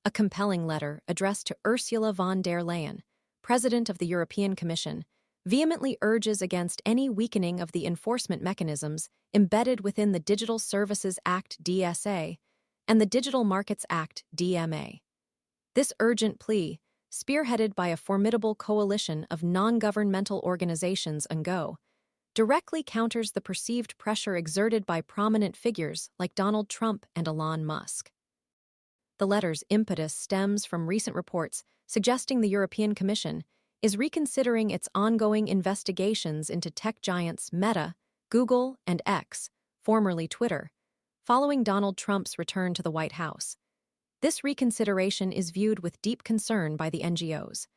a compelling letter addressed to Ursula von der Leyen, President of the European Commission, vehemently urges against any weakening of the enforcement mechanisms embedded within the Digital Services Act (DSA) and the Digital Markets Act (DMA. This urgent plea, spearheaded by a formidable coalition of non-governmental organizations and directly counters the perceived pressure exerted by prominent figures like Donald Trump and Elon Musk. The letter's impetus stems from recent reports suggesting the European Commission is reconsidering its ongoing investigations into tech giants Meta, Google, and X, formerly Twitter, following Donald Trump's return to the White House. This reconsideration is viewed with deep concern by the NGOs.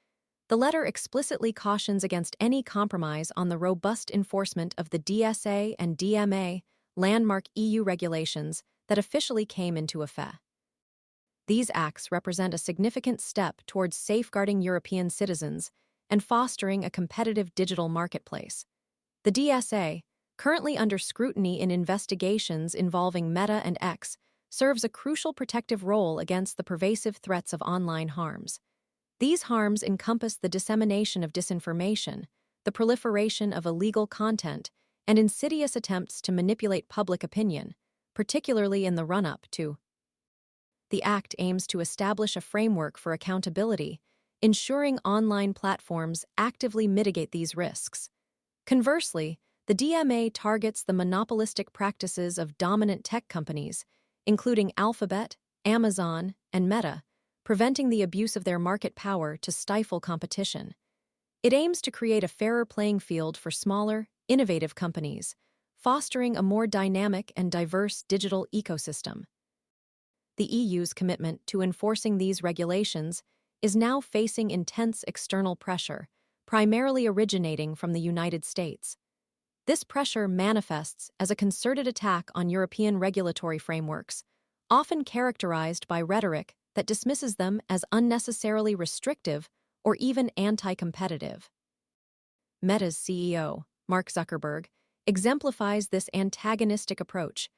The letter explicitly cautions against any compromise on the robust enforcement of the DSA and DMA, landmark EU regulations that officially came into effect. These acts represent a significant step towards safeguarding European citizens and fostering a competitive digital marketplace. The DSA, currently under scrutiny in investigations involving Meta and X, serves a crucial protective role against the pervasive threats of online harms. These harms encompass the dissemination of disinformation, the proliferation of illegal content, and insidious attempts to manipulate public opinion, particularly in the run-up to. The Act aims to establish a framework for accountability, ensuring online platforms actively mitigate these risks. Conversely, the DMA targets the monopolistic practices of dominant tech companies, including Alphabet, Amazon, and Meta, preventing the abuse of their market power to stifle competition. It aims to create a fairer playing field for smaller, innovative companies, fostering a more dynamic and diverse digital ecosystem. The EU's commitment to enforcing these regulations is now facing intense external pressure, primarily originating from the United States. This pressure manifests as a concerted attack on European regulatory frameworks, often characterized by rhetoric that dismisses them as unnecessarily restrictive or even anti-competitive. Meta's CEO, Mark Zuckerberg, exemplifies this antagonistic approach,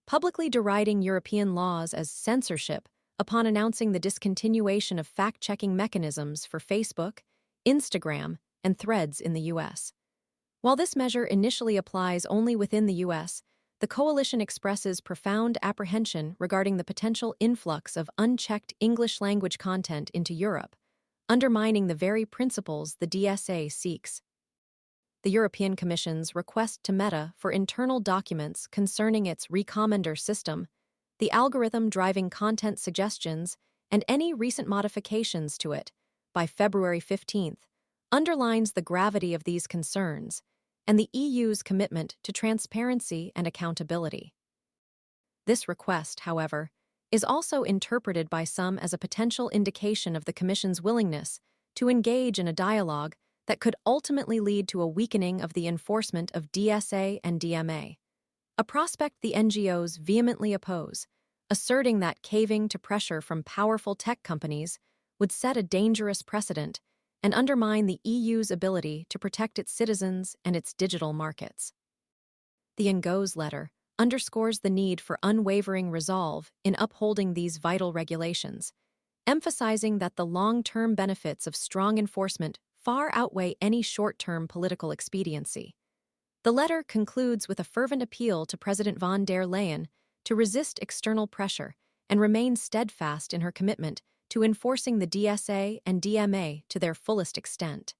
publicly deriding European laws as censorship upon announcing the discontinuation of fact-checking mechanisms for Facebook, Instagram, and Threads in the US. While this measure initially applies only within the US, the coalition expresses profound apprehension regarding the potential influx of unchecked English-language content into Europe, undermining the very principles the DSA seeks. The European Commission's request to Meta for internal documents concerning its recommender system, the algorithm driving content suggestions, and any recent modifications to it, by February 15th, underlines the gravity of these concerns and the EU's commitment to transparency and accountability. This request, however, is also interpreted by some as a potential indication of the Commission's willingness to engage in a dialogue that could ultimately lead to a weakening of the enforcement of DSA and DMA, a prospect the NGOs vehemently oppose, asserting that caving to pressure from powerful tech companies would set a dangerous precedent and undermine the EU's ability to protect its citizens and its digital markets. The NGO's letter underscores the need for unwavering resolve in upholding these vital regulations, emphasizing that the long-term benefits of strong enforcement far outweigh any short-term political expediency. The letter concludes with a fervent appeal to President von der Leyen to resist external pressure and remain steadfast in her commitment to enforcing the DSA and DMA to their fullest extent.